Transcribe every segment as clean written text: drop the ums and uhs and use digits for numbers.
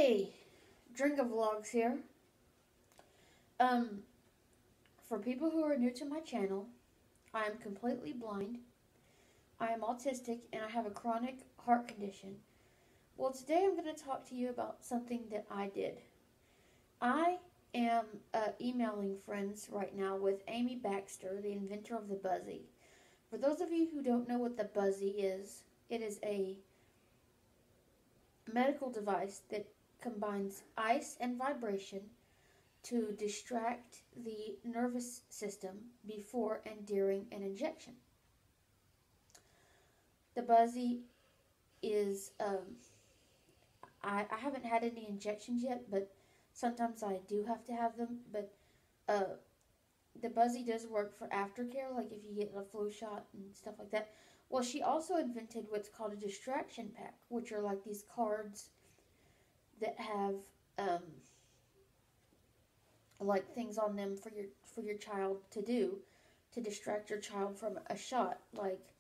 Hey, Dringa Vlogs here. For people who are new to my channel, I am completely blind. I am autistic and I have a chronic heart condition. Well, today I'm going to talk to you about something that I did. I am emailing friends right now with Amy Baxter, the inventor of the Buzzy. For those of you who don't know what the Buzzy is, it is a medical device that combines ice and vibration to distract the nervous system before and during an injection. The Buzzy is, I haven't had any injections yet, but sometimes I do have to have them, but the Buzzy does work for aftercare, like if you get a flu shot and stuff like that. Well, she also invented what's called a distraction pack, which are like these cards that have like things on them for your child to do to distract your child from a shot, like,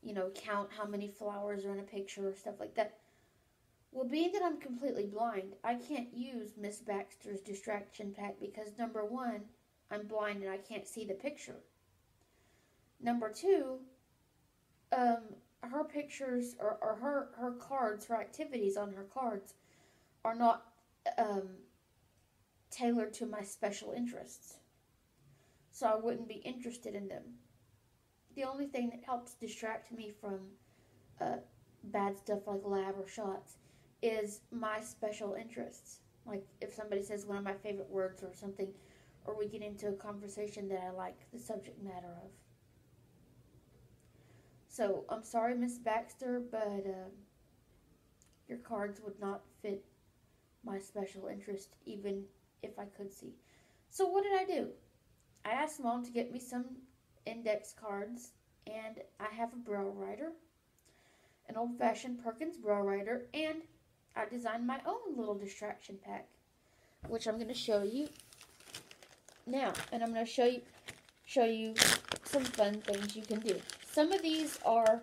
you know, count how many flowers are in a picture or stuff like that. Well, being that I'm completely blind, I can't use Miss Baxter's distraction pack because, number one, I'm blind and I can't see the picture. Number two, her pictures or her cards, her activities on her cards are not tailored to my special interests. So I wouldn't be interested in them. The only thing that helps distract me from bad stuff like lab or shots is my special interests. Like if somebody says one of my favorite words or something, or we get into a conversation that I like the subject matter of. So I'm sorry, Miss Baxter, but your cards would not fit my special interest, even if I could see. So what did I do? I asked Mom to get me some index cards, and I have a braille writer, an old-fashioned Perkins braille writer, and I designed my own little distraction pack, which I'm going to show you now. And I'm going to show you some fun things you can do. Some of these are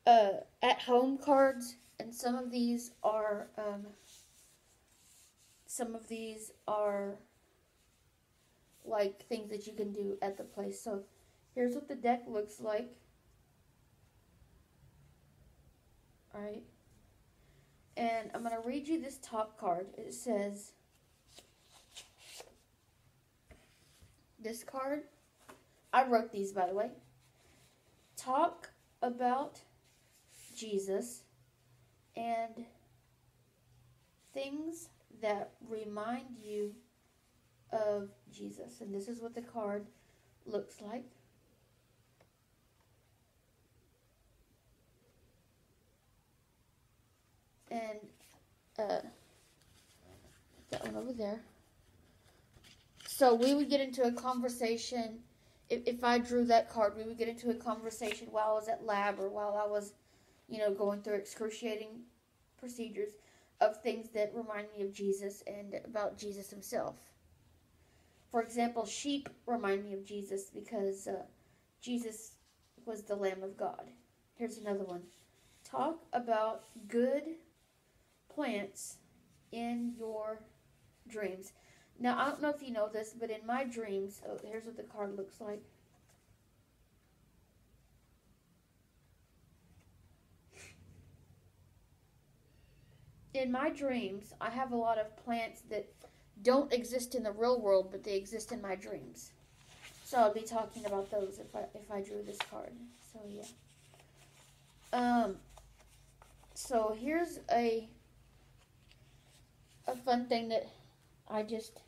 at-home cards, and some of these are like things that you can do at the place. So here's what the deck looks like. Alright. And I'm going to read you this top card. It says, this card, I wrote these, by the way. Talk about Jesus and things that remind you of Jesus. And this is what the card looks like. And that one over there. So we would get into a conversation. If I drew that card, we would get into a conversation while I was at lab or while I was, you know, going through excruciating procedures of things that remind me of Jesus and about Jesus himself. For example, sheep remind me of Jesus because Jesus was the Lamb of God. Here's another one. Talk about good plants in your dreams. Now, I don't know if you know this, but in my dreams, here's what the card looks like. In my dreams, I have a lot of plants that don't exist in the real world, but they exist in my dreams. So I'll be talking about those if I drew this card. So yeah. So here's a fun thing that I just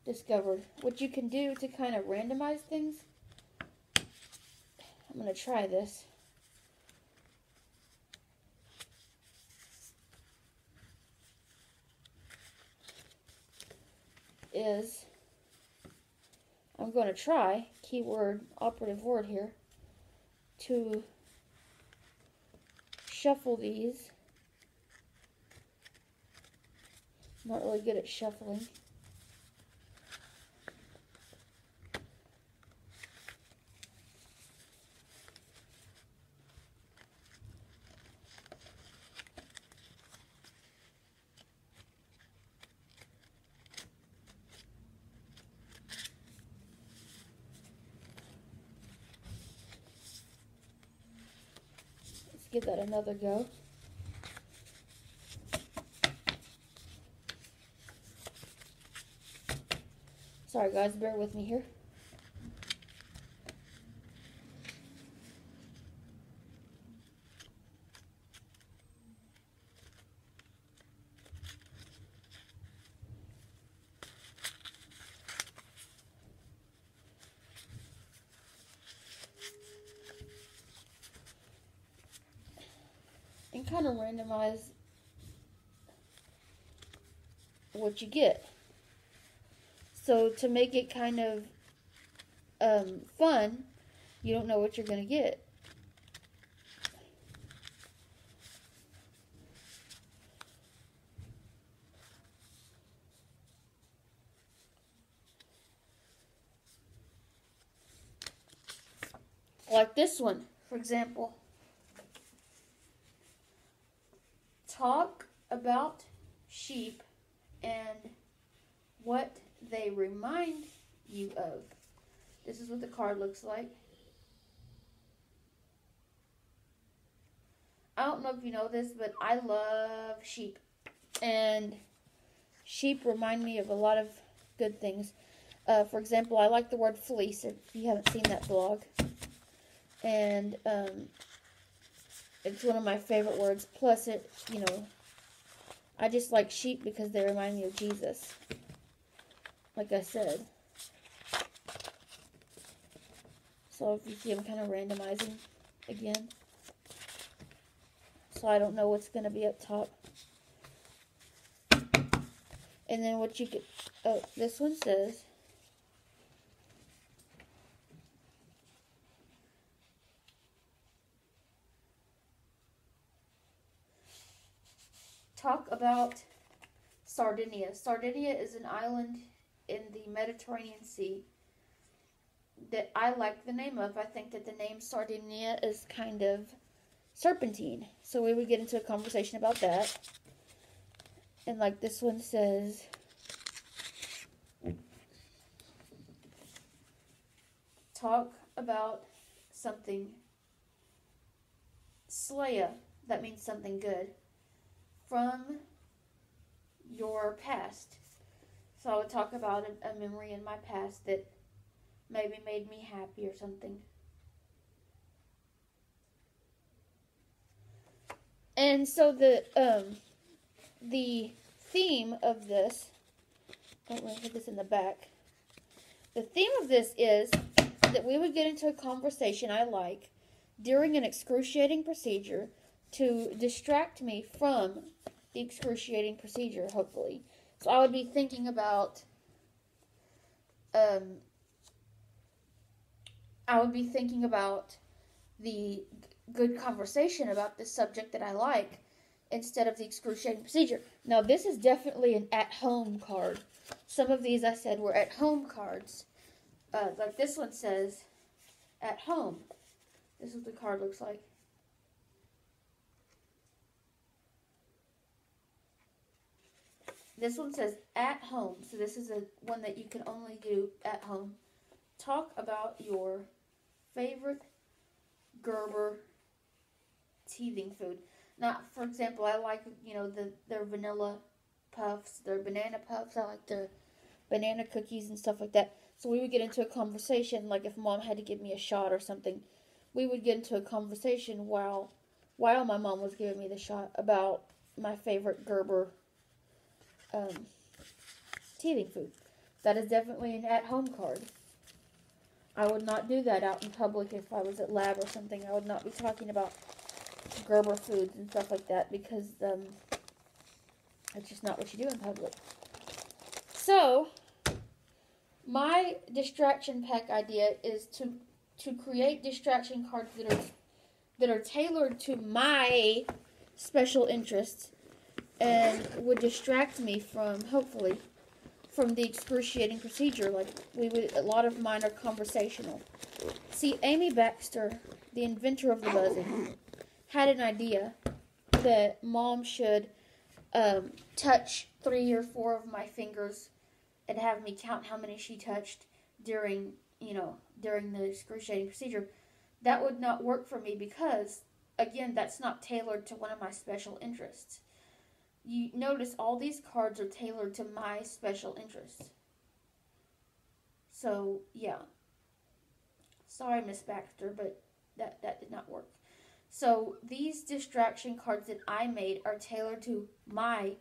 discovered. What you can do to kind of randomize things. I'm going to try this. I'm going to try, keyword, operative word here, to shuffle these. I'm not really good at shuffling. give that another go. Sorry guys, bear with me here. And kind of randomize what you get. So to make it kind of fun, you don't know what you're going to get. Like this one, for example. Talk about sheep and what they remind you of. This is what the card looks like. I don't know if you know this, but I love sheep. And sheep remind me of a lot of good things. For example, I like the word fleece, if you haven't seen that blog. And it's one of my favorite words. Plus, I just like sheep because they remind me of Jesus. Like I said. So if you see, I'm kind of randomizing again. So I don't know what's going to be up top. And then what you get, oh, this one says, talk about Sardinia. Sardinia is an island in the Mediterranean Sea that I like the name of. I think that the name Sardinia is kind of serpentine. So we would get into a conversation about that. And like this one says, talk about something Slaya. That means something good. From your past. So I would talk about a memory in my past that maybe made me happy or something. And so the theme of this, I'm going to put this in the back. The theme of this is that we would get into a conversation I like during an excruciating procedure to distract me from the excruciating procedure, hopefully. So I would be thinking about the good conversation about this subject that I like instead of the excruciating procedure. Now, this is definitely an at-home card. Some of these I said were at-home cards. Like this one says, at home. This is what the card looks like. This one says at home. So this is one that you can only do at home. Talk about your favorite Gerber teething food. Now, for example, I like, their vanilla puffs, their banana puffs. I like their banana cookies and stuff like that. So we would get into a conversation, like if Mom had to give me a shot or something, we would get into a conversation while my mom was giving me the shot about my favorite Gerber teething food. That is definitely an at-home card. I would not do that out in public if I was at lab or something. I would not be talking about Gerber foods and stuff like that because that's just not what you do in public. So, my distraction pack idea is to create distraction cards that are tailored to my special interests and would distract me from, hopefully, from the excruciating procedure. Like a lot of mine are conversational. See, Amy Baxter, the inventor of the Buzzy, had an idea that Mom should touch 3 or 4 of my fingers and have me count how many she touched during the excruciating procedure. That would not work for me because again, that's not tailored to one of my special interests. You notice all these cards are tailored to my special interests. So, yeah. Sorry, Miss Baxter, but that did not work. So, these distraction cards that I made are tailored to my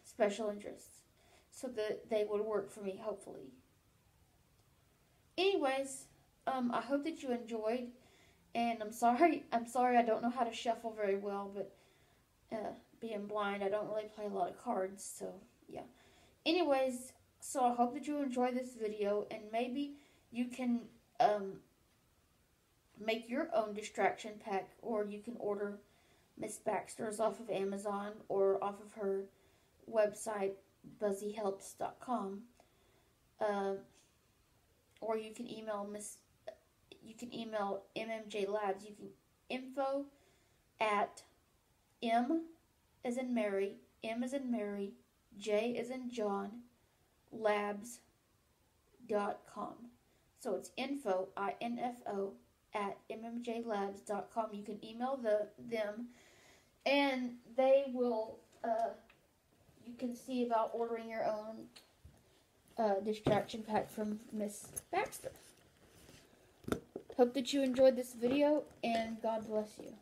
special interests. So that they would work for me, hopefully. Anyways, I hope that you enjoyed. And I'm sorry I don't know how to shuffle very well, but being blind, I don't really play a lot of cards, so yeah. Anyways, so I hope that you enjoy this video, and maybe you can make your own distraction pack, or you can order Miss Baxter's off of Amazon or off of her website, buzzyhelps.com. Or you can email MMJ Labs. You can info at M as in Mary, M as in Mary, J as in John, labs.com. So it's info, INFO, at mmjlabs.com. You can email them, and they will, you can see about ordering your own distraction pack from Miss Baxter. Hope that you enjoyed this video, and God bless you.